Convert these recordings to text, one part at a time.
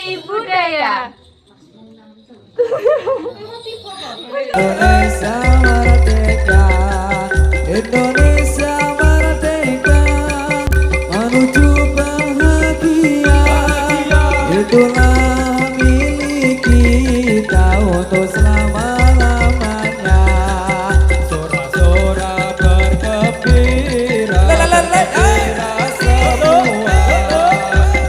Menteri Budaya. Indonesia merdeka, Indonesia merdeka, menuju bahagia, itulah milik kita untuk selama-lamanya. Sorak-sorak bergembira, bergembira semua,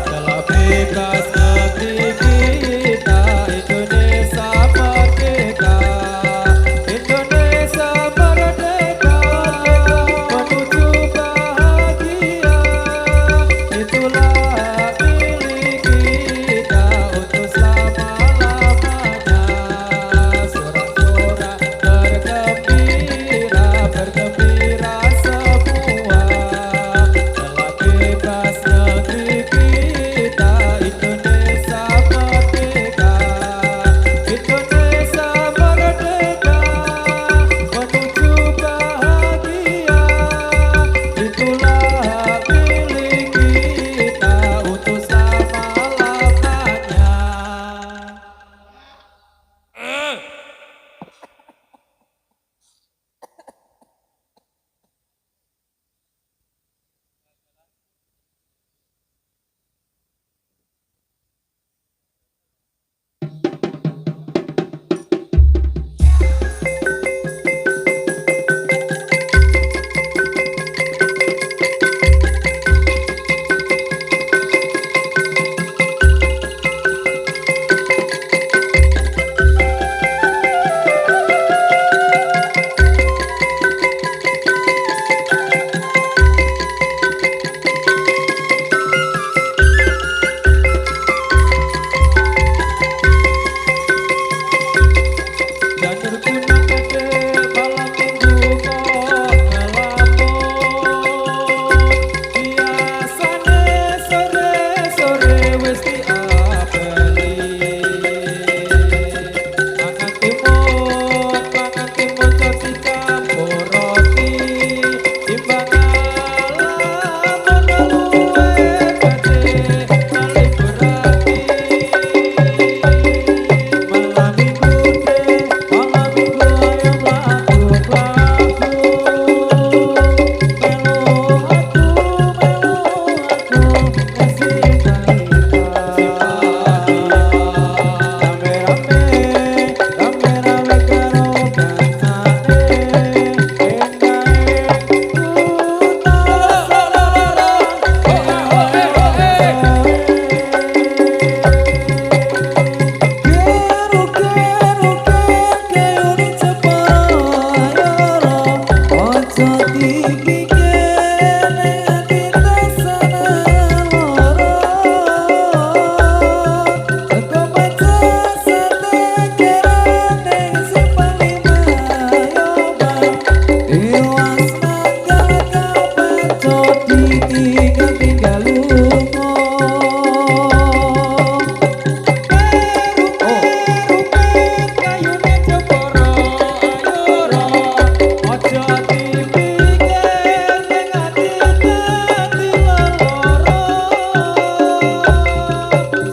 telah bebas negeri kita, Indonesia merdeka, Indonesia merdeka, menuju bahagia, itulah milik kita untuk selama-lamanya. Sorak-sorak bergembira, bergembira semua, telah bebas negeri kita, Indonesia merdeka, Indonesia merdeka, menuju bahagia, itulah milik kita untuk selama-lamanya. Janur kuning gede malam minggu kok ngelamun, biasane sore-sore wis diapeli. Mangan timun jadi campur roti, timbangan lamun luwe gede kali berarti. Malam minggu ayam laku-laku, melu aku ngasih cerita. Rame-rame karo kancane, tinggal lunga. Kayune Jepara ayo ro, aja dipikir ning ati dadi lara.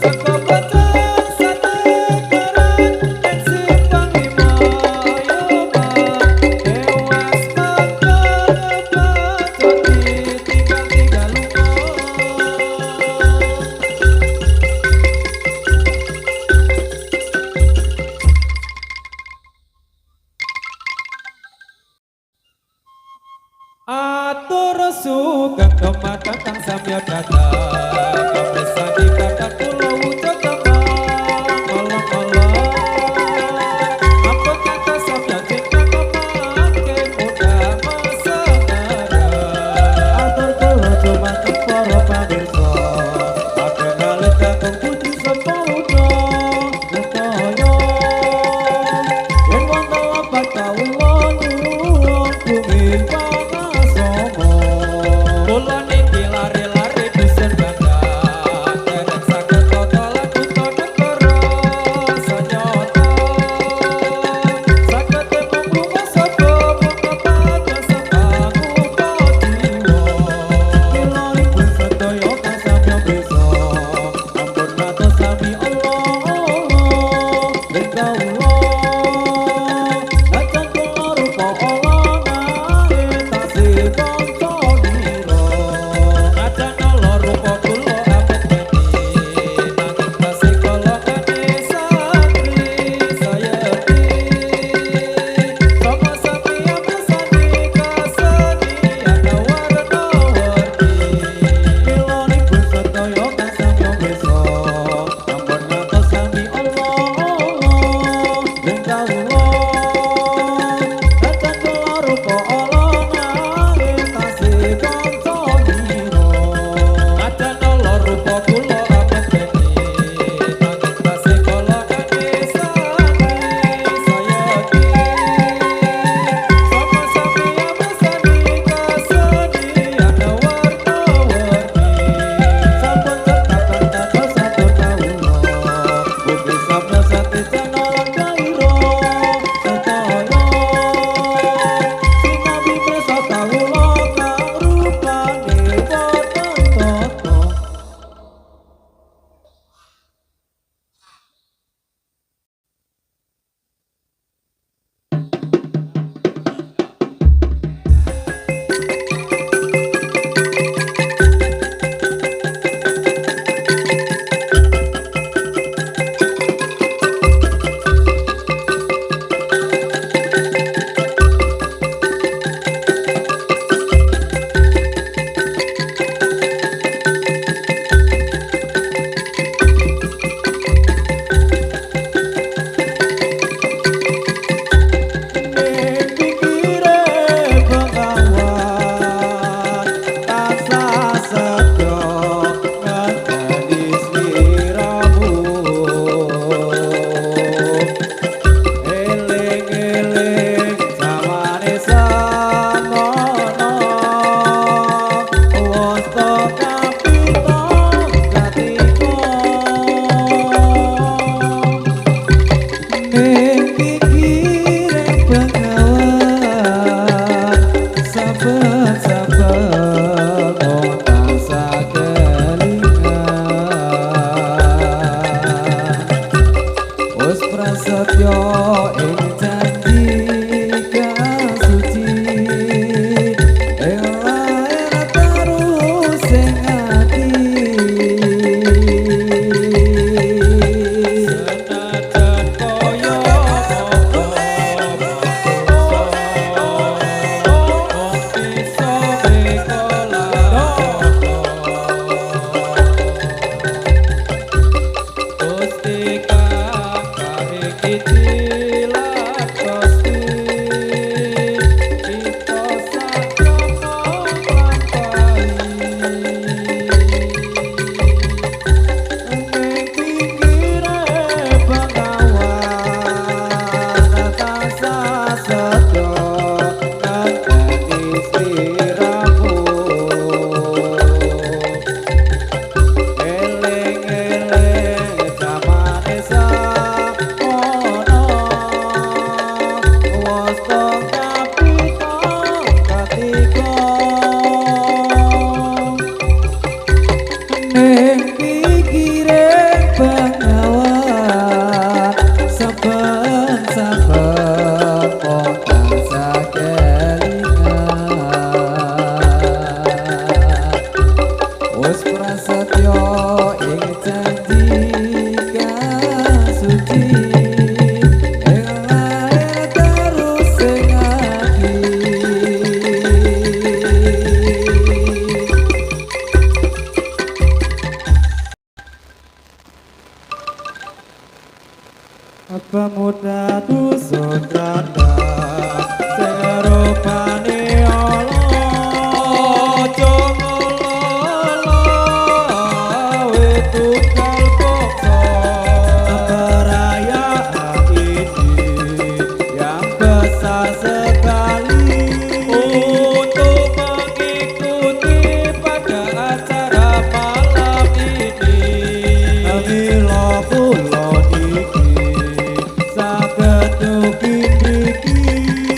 Saka bocah satekeran ning simpang lima ayo Pak, dewas mangkane aja ditinggal lunga. Atur sugeng dumateng kang samya datang, kamresani kathah kula wujud tembang malam-malam. Ampun kata samya cinta kemangke muda mesengara. Atur kula dumateng para pamirsa, ageng kalih kakung puji sempurna sedaya. Yen wonten lepat kawula nyuwun bumi pangasama, kula niki lare-lare dusun Bandar. Pemuda dusun rada serupane Allah jongololo wetukal bokso perayaan ini yang besar sekali untuk mengikuti pada acara malam ini Milo pulau diki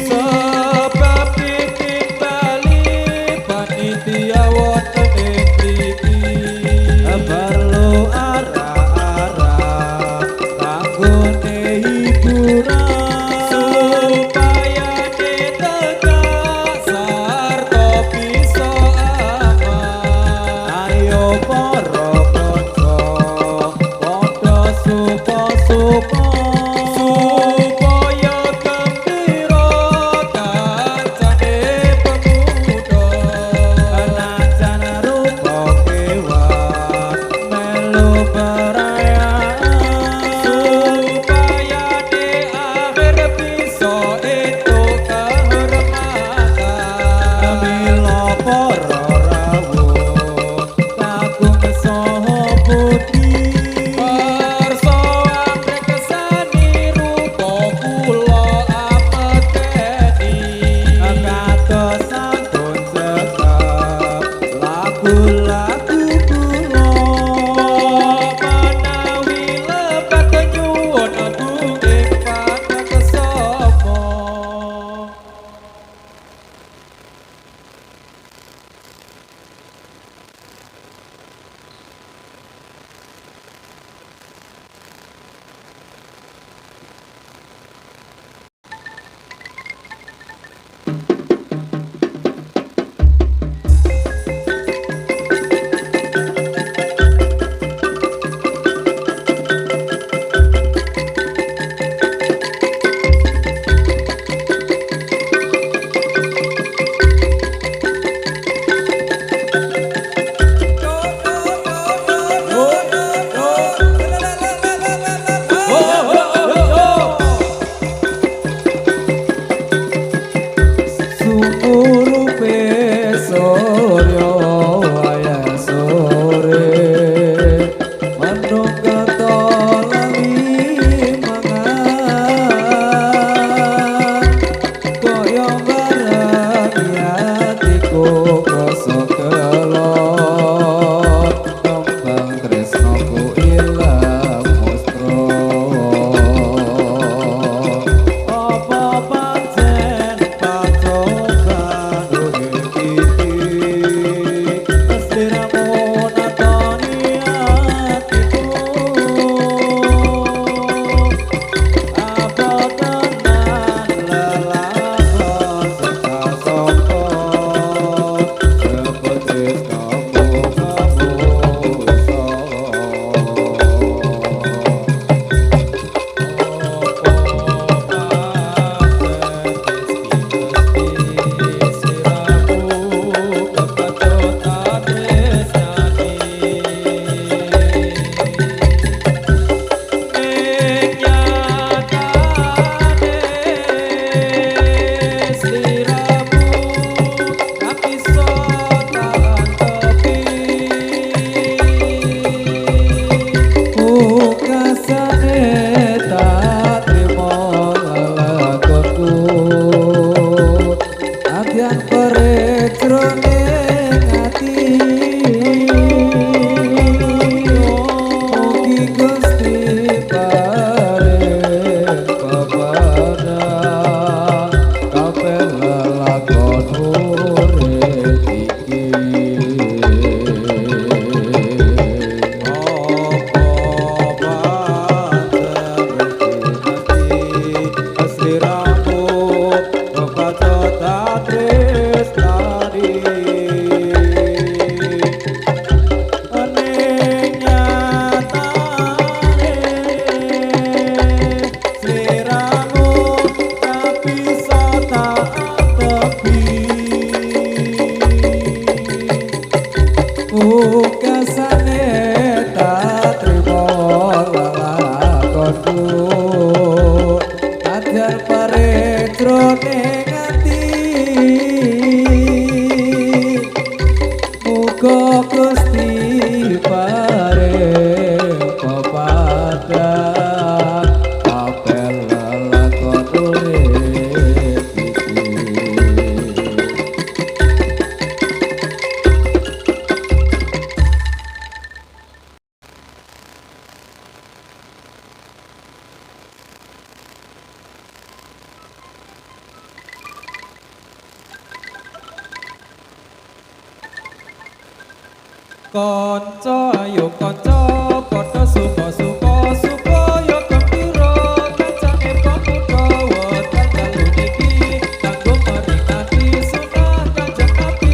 sebab bikin bali panitia wonten ing mriki perlu arah-arah kanggone hiburan supaya ditegak sarta bisa aman ayo para kanca padha supa-supa jroning ati mugi Gusti paring pepadang kabeh lelakon urip iki kesane tak trimo lelakonku ajar pare jroning ati muga Gusti paring pepadang kabeh lelakon urip iki. Kanca ayo kanca padha suka-suka supaya gembira kancane pemuda wonten dalu niki kanggo meringati sunah Kanjeng Nabi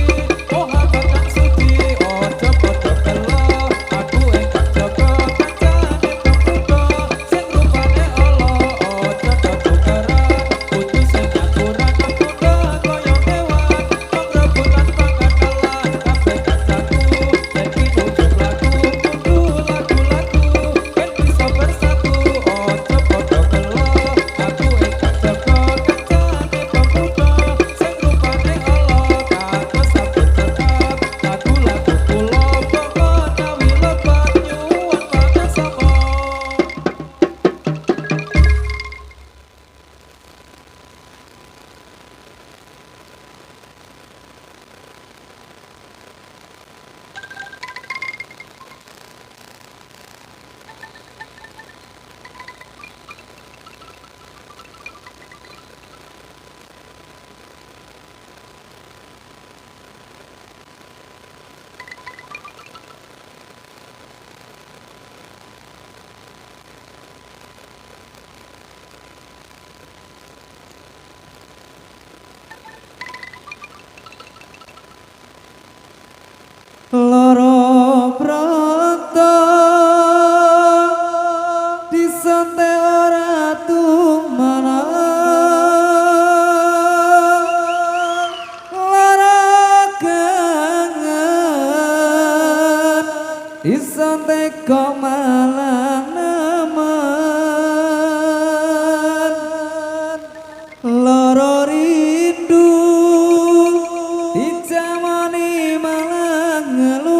mohabbat kang suci aja padha kelo aku ingkang jaga kancane pemuda sing rupane ala aja ketukeran putus sing aturan pemuda kaya kewan pangrebutan pangkatalan kabeh kancaku Loro pranta disante ora tumana lara kangen disante kok malah nemen loro rindu dicamani malah ngeluh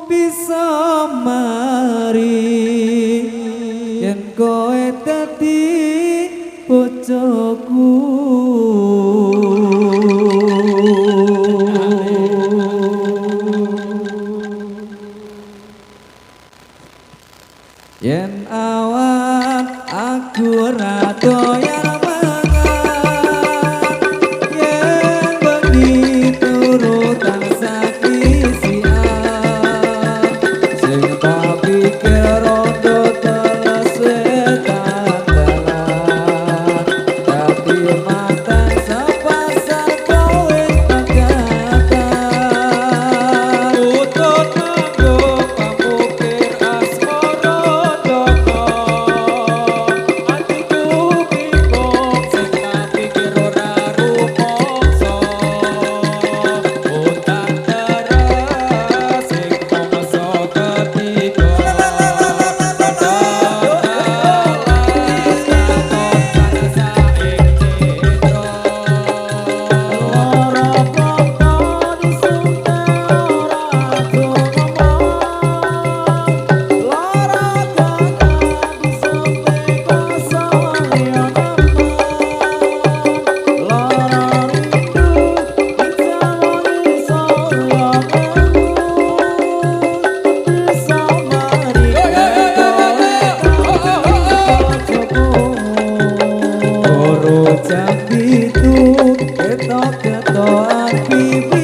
bisa mari yen kowe dadi bojoku. ketok-ketok pipi